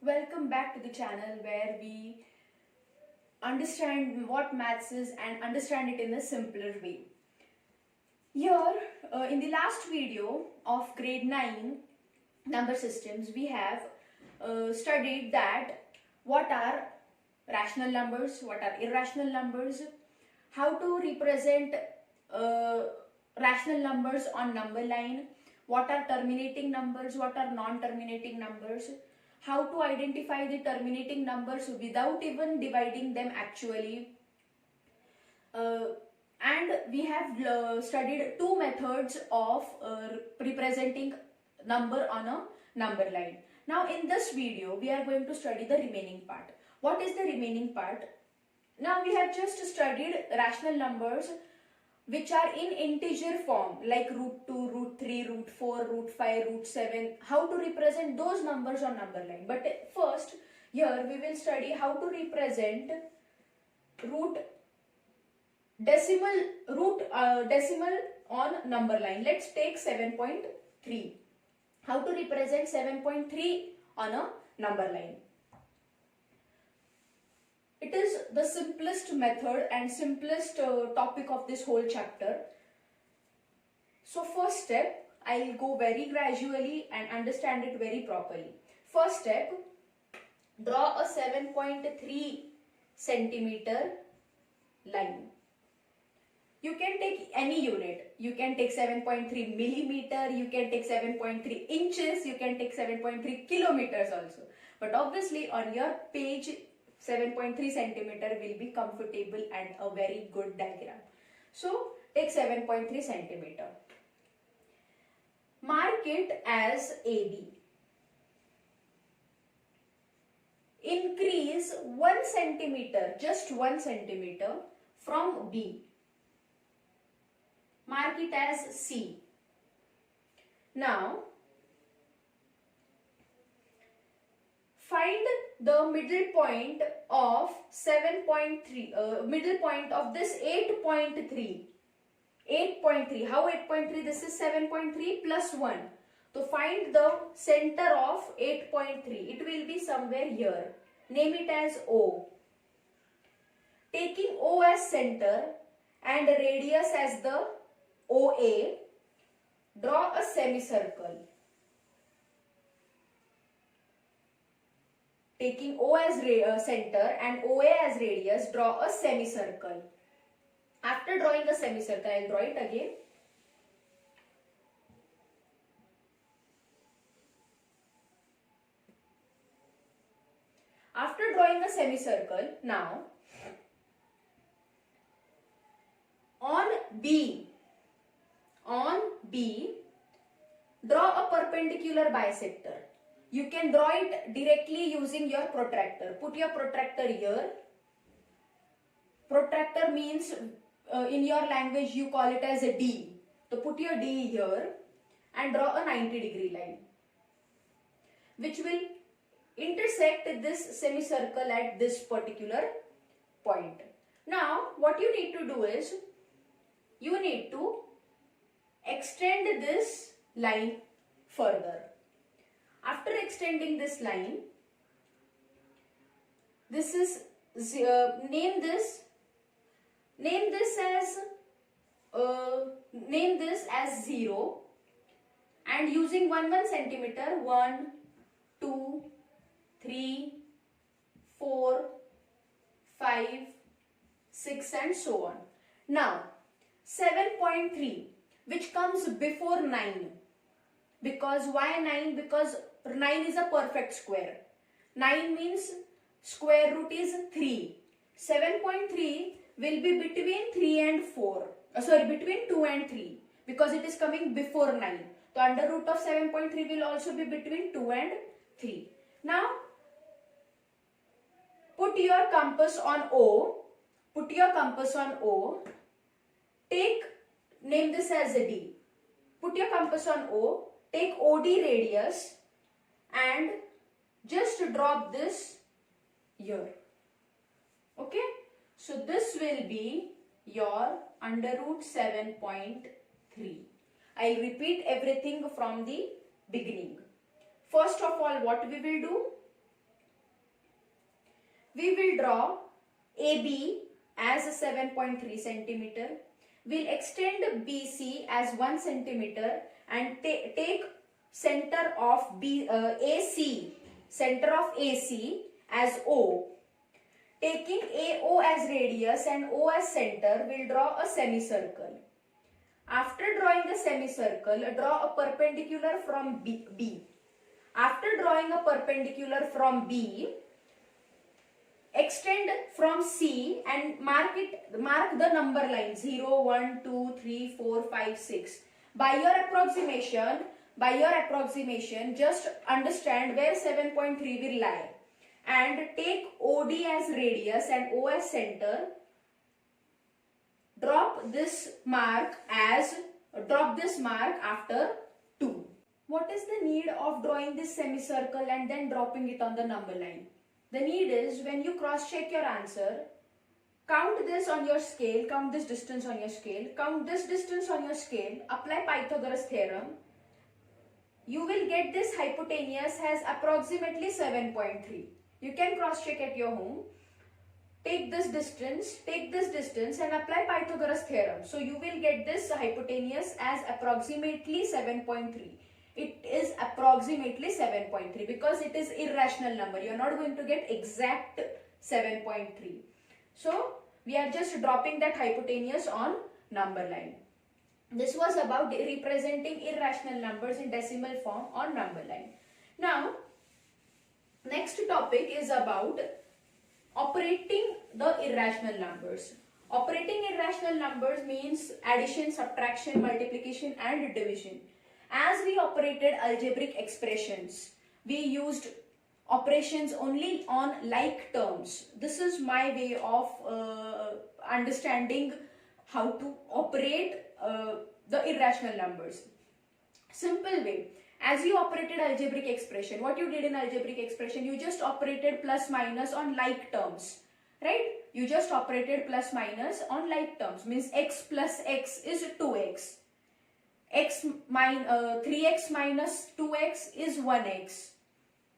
Welcome back to the channel where we understand what maths is and understand it in a simpler way. Here, in the last video of grade 9 number systems, we have studied that what are rational numbers, what are irrational numbers, how to represent rational numbers on number line, what are terminating numbers, what are non-terminating numbers, how to identify the terminating numbers without even dividing them actually. And we have studied two methods of representing number on a number line. Now in this video we are going to study the remaining part. What is the remaining part? Now we have just studied rational numbers which are in integer form like root 2, root 3, root 4, root 5, root 7, how to represent those numbers on number line. But first here we will study how to represent decimal on number line. Let's take 7.3. How to represent 7.3 on a number line. It is the simplest method and simplest topic of this whole chapter. So first step, I will go very gradually and understand it very properly. First step, draw a 7.3 centimeter line. You can take any unit. You can take 7.3 millimeter, you can take 7.3 inches, you can take 7.3 kilometers also. But obviously on your page 7.3 centimeter will be comfortable and a very good diagram. So take 7.3 centimeter. Mark it as AB. Increase 1 centimeter, just 1 centimeter from B. Mark it as C. Now find the middle point of 7.3, middle point of this 8.3. 8.3. How 8.3? This is 7.3 plus 1. To find the center of 8.3, it will be somewhere here. Name it as O. Taking O as center and radius as the OA, draw a semicircle. Taking O as center and OA as radius, draw a semicircle. After drawing a semicircle, I will draw it again. After drawing a semicircle, now on B, draw a perpendicular bisector. You can draw it directly using your protractor. Put your protractor here. Protractor means in your language you call it as a D. So put your D here and draw a 90-degree line which will intersect this semicircle at this particular point. Now what you need to do is you need to extend this line further. After extending this line, this is name this as 0 and using 1 centimeter 1, 2, 3, 4, 5, 6 and so on. Now 7.3 which comes before 9. Because why 9? Because 9 is a perfect square. 9 means square root is 3. 7.3 will be between 3 and 4. Between 2 and 3 because it is coming before 9. So under root of 7.3 will also be between 2 and 3. Now put your compass on O. Name this as a D. Put your compass on O. Take OD radius and just drop this here. Okay. So this will be your under root 7.3. I'll repeat everything from the beginning. First of all, what we will do? we will draw AB as 7.3 centimeter. We'll extend BC as 1 centimeter and take center of AC, center of AC as O. Taking AO as radius and O as center, we'll draw a semicircle. After drawing the semicircle, draw a perpendicular from B. After drawing a perpendicular from B, extend from C and mark the number line 0, 1, 2, 3, 4, 5, 6. By your approximation, just understand where 7.3 will lie. And take OD as radius and O as center. Drop this mark after 2. What is the need of drawing this semicircle and then dropping it on the number line? The need is, when you cross check your answer, count this on your scale, count this distance on your scale, count this distance on your scale, apply Pythagoras theorem. You will get this hypotenuse has approximately 7.3. You can cross check at your home. Take this distance and apply Pythagoras theorem. So you will get this hypotenuse as approximately 7.3. It is approximately 7.3 because it is irrational number. You are not going to get exact 7.3. So we are just dropping that hypotenuse on number line. This was about representing irrational numbers in decimal form on number line. Now, next topic is about operating the irrational numbers. Operating irrational numbers means addition, subtraction, multiplication and division. As we operated algebraic expressions, we used operations only on like terms. This is my way of understanding how to operate the irrational numbers. Simple way. As you operated algebraic expression, what you did in algebraic expression, you just operated plus minus on like terms, right? You just operated plus minus on like terms, means x plus x is 2x. 3x minus 2x is 1x,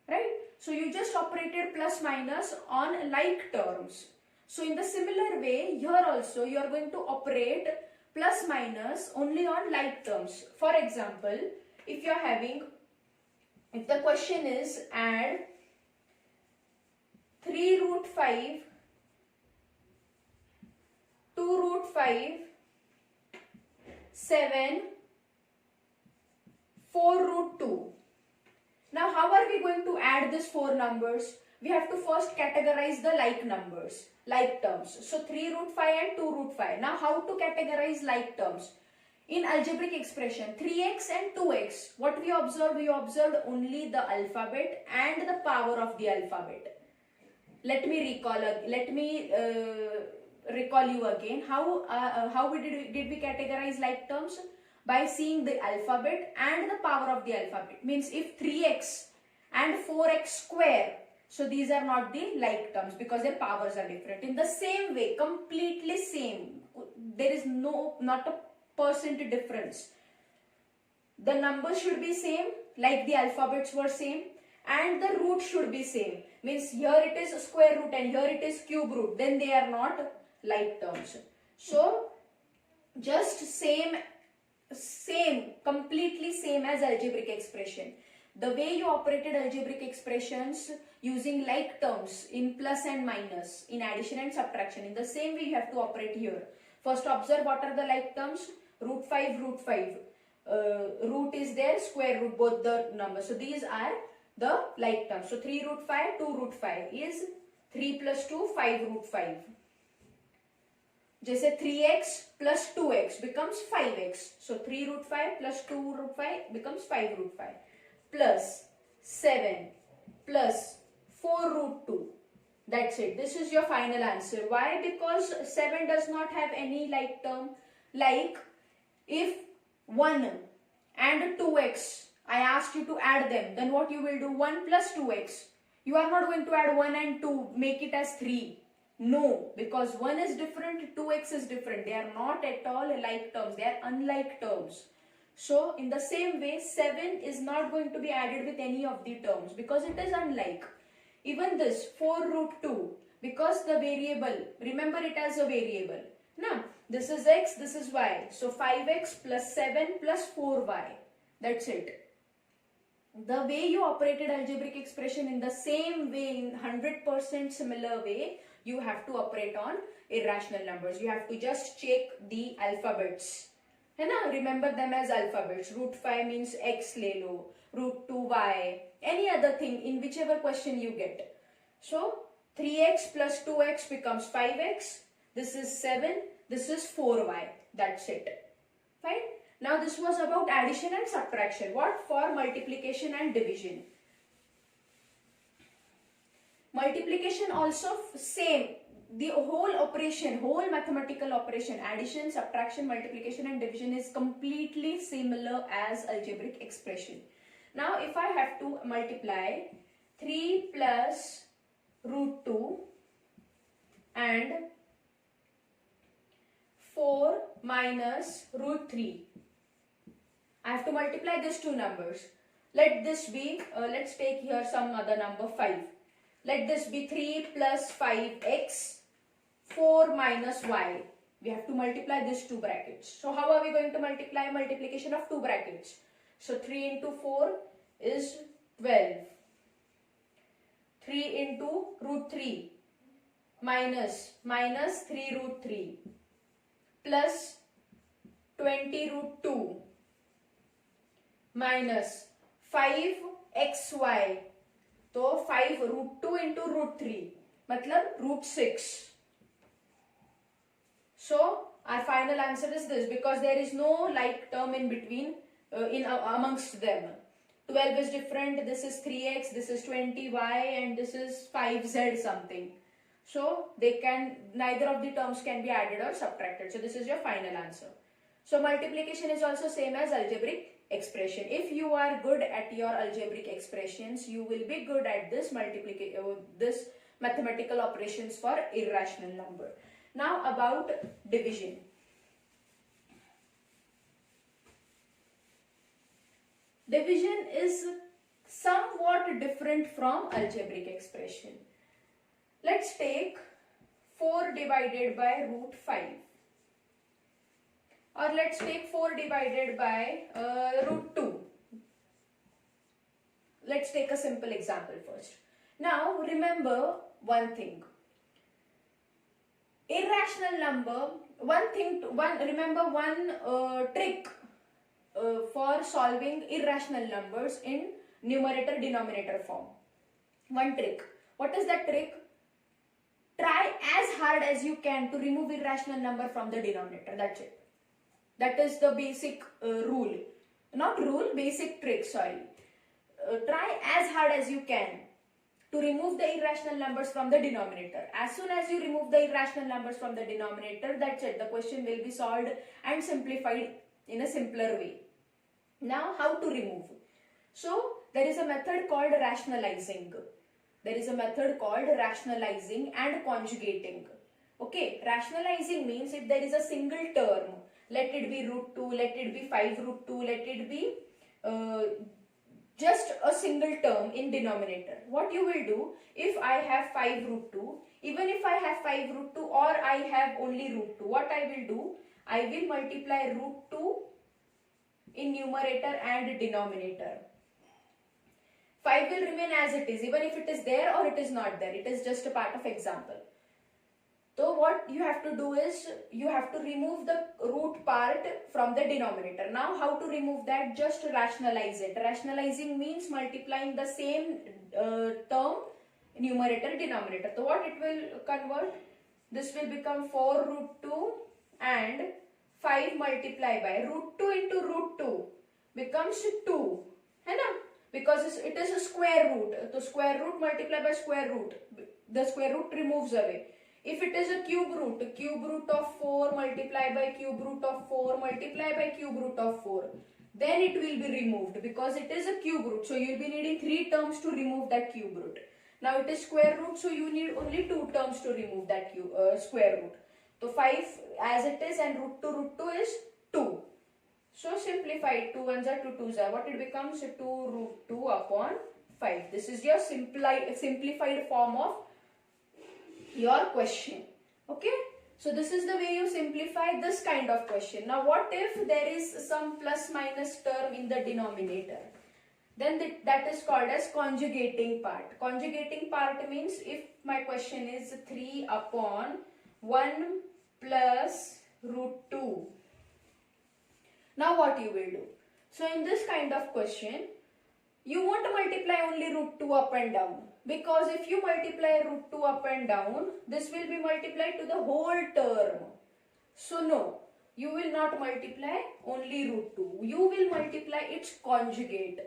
right? So you just operated plus minus on like terms. So in the similar way, here also you are going to operate plus minus only on like terms. For example, if the question is add 3 root 5, 2 root 5, 7, 4 root 2. Now how are we going to add these 4 numbers? We have to first categorize the like numbers, like terms. So 3 root 5 and 2 root 5. Now how to categorize like terms? In algebraic expression, 3x and 2x, what we observed? We observed only the alphabet and the power of the alphabet. Let me recall you again. How did we categorize like terms? By seeing the alphabet and the power of the alphabet. Means if 3x and 4x square, so these are not the like terms because their powers are different. In the same way, completely same, there is not a percent difference. The numbers should be same, like the alphabets were same, and the root should be same. Means here it is square root and here it is cube root. Then they are not like terms. So just same, completely same as algebraic expression. The way you operated algebraic expressions using like terms in plus and minus, in addition and subtraction, in the same way you have to operate here. First observe what are the like terms. Root 5, root 5. Root is there, square root, both the numbers. So these are the like terms. So 3 root 5, 2 root 5 is 3 plus 2, 5 root 5. Jaise 3x plus 2x becomes 5x. So 3 root 5 plus 2 root 5 becomes 5 root 5. Plus 7 plus 4 root 2. That's it. This is your final answer. Why? Because 7 does not have any like term. Like if 1 and 2x, I asked you to add them, then what you will do? 1 plus 2x. You are not going to add 1 and 2, make it as 3. No, because 1 is different, 2x is different. They are not at all like terms. They are unlike terms. So in the same way, 7 is not going to be added with any of the terms because it is unlike. Even this 4 root 2. because the variable, remember it as a variable. Now, this is x, this is y. So 5x plus 7 plus 4y. That's it. The way you operated algebraic expression in the same way, in 100% similar way, you have to operate on irrational numbers. You have to just check the alphabets. Remember them as alphabets. Root 5 means x le lo, root 2 y, any other thing in whichever question you get. So 3x plus 2x becomes 5x. This is 7. This is 4y. That's it. Fine. Now this was about addition and subtraction. What for multiplication and division? Multiplication also same. The whole operation, whole mathematical operation, addition, subtraction, multiplication and division is completely similar as algebraic expression. Now if I have to multiply 3 plus root 2 and 4 minus root 3. I have to multiply these two numbers. Let this be, let's take here some other number 5. Let this be 3 plus 5x, 4 minus y. We have to multiply these two brackets. So how are we going to multiply? Multiplication of two brackets. So 3 into 4 is 12. 3 into root 3 minus 3 root 3 plus 20 root 2 minus 5xy. So 5 root 2 into root 3 matlab root 6. So our final answer is this, because there is no like term in between amongst them. 12 is different, this is 3x, this is 20y and this is 5z something. So neither of the terms can be added or subtracted. So this is your final answer. So multiplication is also same as algebraic expression. If you are good at your algebraic expressions, you will be good at this this mathematical operations for irrational number. Now about division. Division is somewhat different from algebraic expression. Let's take 4 divided by root 5. Or let's take 4 divided by root 2. Let's take a simple example first. Now remember one thing. Irrational number, remember one trick for solving irrational numbers in numerator denominator form. One trick. What is that trick? Try as hard as you can to remove irrational number from the denominator. That's it. That is the basic rule. Not rule, basic trick, sorry. Try as hard as you can to remove the irrational numbers from the denominator. As soon as you remove the irrational numbers from the denominator, that's it. The question will be solved and simplified in a simpler way. Now, how to remove? So, there is a method called rationalizing. There is a method called rationalizing and conjugating. Okay, rationalizing means if there is a single term, let it be root 2, let it be 5 root 2, let it be just a single term in denominator. What you will do, if I have 5 root 2, even if I have 5 root 2 or I have only root 2, what I will do? I will multiply root 2 in numerator and denominator. 5 will remain as it is, even if it is there or it is not there. It is just a part of example. So what you have to do is, you have to remove the root part from the denominator. Now how to remove that? Just rationalize it. Rationalizing means multiplying the same term, numerator, denominator. So what it will convert? This will become 4 root 2 and 5 multiplied by root 2 into root 2 becomes 2. Because it is a square root. So square root multiplied by square root. The square root removes away. If it is a cube root of 4 multiplied by cube root of 4 multiplied by cube root of 4, then it will be removed because it is a cube root. So you will be needing 3 terms to remove that cube root. Now it is square root, so you need only 2 terms to remove that square root. So 5 as it is and root 2 is 2. So simplify 2 ones are 2 2s are. What it becomes? 2 root 2 upon 5. This is your simplified form of your question. Okay, so this is the way you simplify this kind of question. Now what if there is some plus minus term in the denominator? Then that is called as conjugating part. Conjugating part means if my question is 3 upon 1 plus root 2. Now what you will do? So in this kind of question, you won't multiply only root 2 up and down. Because if you multiply root 2 up and down, this will be multiplied to the whole term. So no, you will not multiply only root 2. You will multiply its conjugate.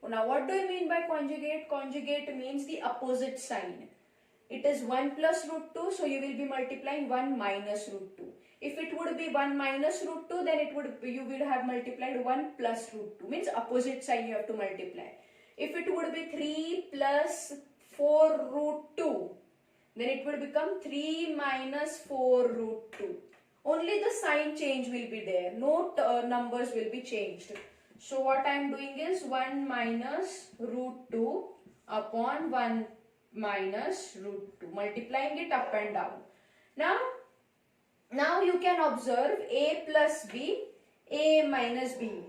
Now what do I mean by conjugate? Conjugate means the opposite sign. It is 1 plus root 2, so you will be multiplying 1 minus root 2. If it would be 1 minus root 2, then you would have multiplied 1 plus root 2. Means opposite sign you have to multiply. If it would be 3 plus 4 root 2, then it would become 3 minus 4 root 2. Only the sign change will be there. No numbers will be changed. So what I am doing is 1 minus root 2 upon 1 minus root 2. Multiplying it up and down. Now you can observe a plus b, a minus b.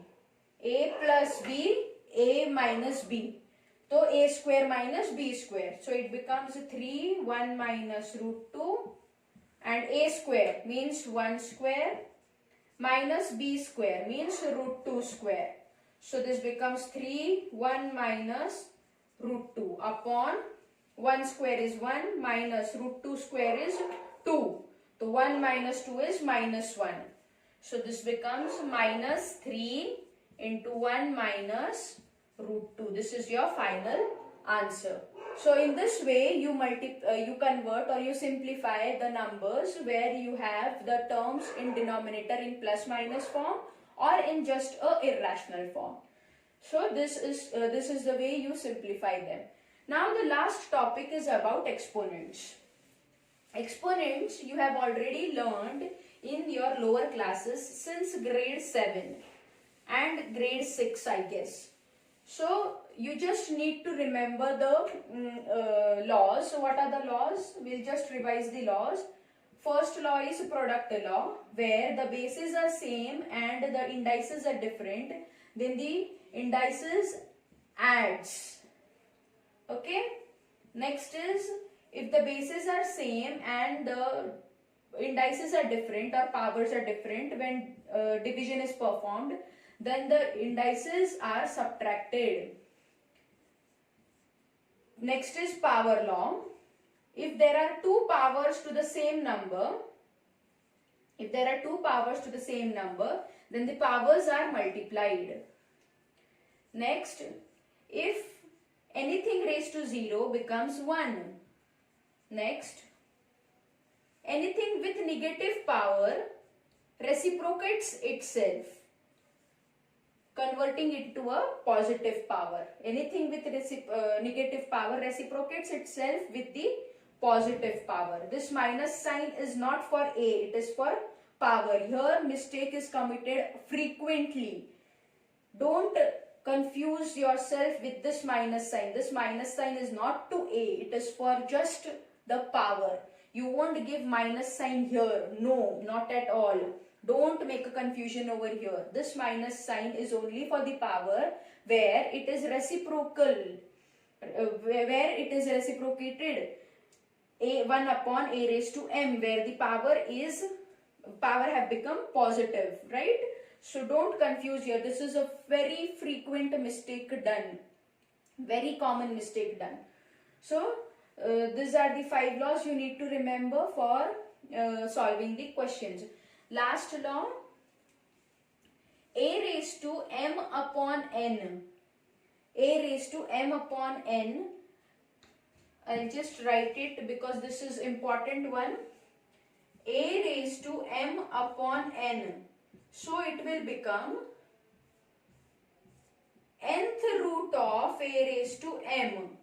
A plus b, a minus b. So a square minus b square. So it becomes 3, 1 minus root 2 and a square means 1 square minus b square means root 2 square. So this becomes 3, 1 minus root 2 upon 1 square is 1 minus root 2 square is 2. So 1 minus 2 is minus 1. So this becomes minus 3 into 1 minus root 2. This is your final answer. So in this way you convert or you simplify the numbers where you have the terms in denominator in plus minus form or in just a irrational form. So this is the way you simplify them. Now the last topic is about exponents. Exponents you have already learned in your lower classes since grade 7 and grade 6 I guess. So you just need to remember the laws. So what are the laws? We'll just revise the laws. First law is product law, where the bases are same and the indices are different. Then the indices adds. Okay. Next is if the bases are same and the indices are different or powers are different when division is performed, then the indices are subtracted. Next is power law. If there are two powers to the same number, then the powers are multiplied. Next, if anything raised to 0 becomes 1. Next, anything with negative power reciprocates itself, converting it to a positive power. Anything with negative power reciprocates itself with the positive power. This minus sign is not for a, it is for power. Here mistake is committed frequently. Don't confuse yourself with this minus sign. This minus sign is not to a, it is for just the power. You won't give minus sign here. No, not at all. Don't make a confusion over here. This minus sign is only for the power where it is reciprocal, where it is reciprocated. A1 upon a raised to m, where the power have become positive, right? So don't confuse here. This is a very frequent mistake done. Very common mistake done. So these are the 5 laws you need to remember for solving the questions. Last law, a raised to m upon n. A raised to m upon n. I'll just write it because this is important one. A raised to m upon n. So it will become nth root of a raised to m.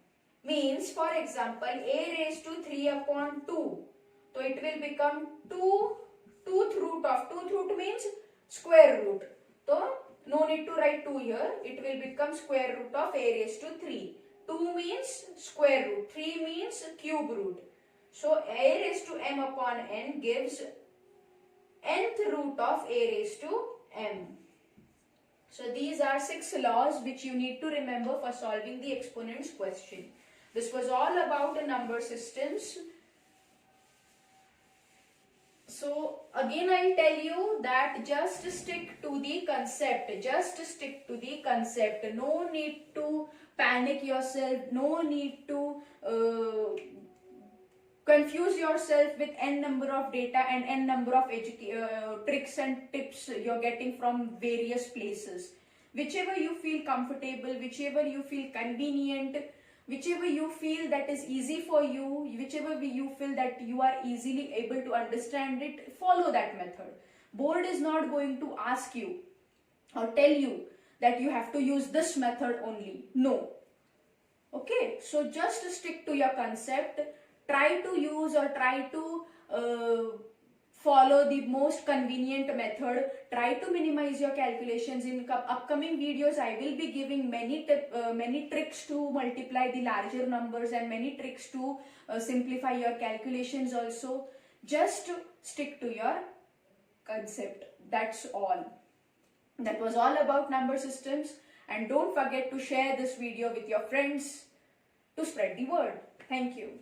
Means, for example, a raised to 3 upon 2. So it will become 2th root of, 2th root means square root. So no need to write 2 here. It will become square root of a raised to 3. 2 means square root. 3 means cube root. So a raised to m upon n gives nth root of a raised to m. So these are 6 laws which you need to remember for solving the exponents question. This was all about the number systems. So again I'll tell you that just stick to the concept. Just stick to the concept. No need to panic yourself. No need to confuse yourself with n number of data and n number of tricks and tips you're getting from various places. Whichever you feel comfortable, whichever you feel convenient, whichever you feel that is easy for you, whichever you feel that you are easily able to understand it, follow that method. Board is not going to ask you or tell you that you have to use this method only. No. Okay, so just stick to your concept. Try to use or try to follow the most convenient method. Try to minimize your calculations. In upcoming videos, I will be giving many tricks to multiply the larger numbers and many tricks to simplify your calculations also. Just stick to your concept. That's all. That was all about number systems. And don't forget to share this video with your friends to spread the word. Thank you.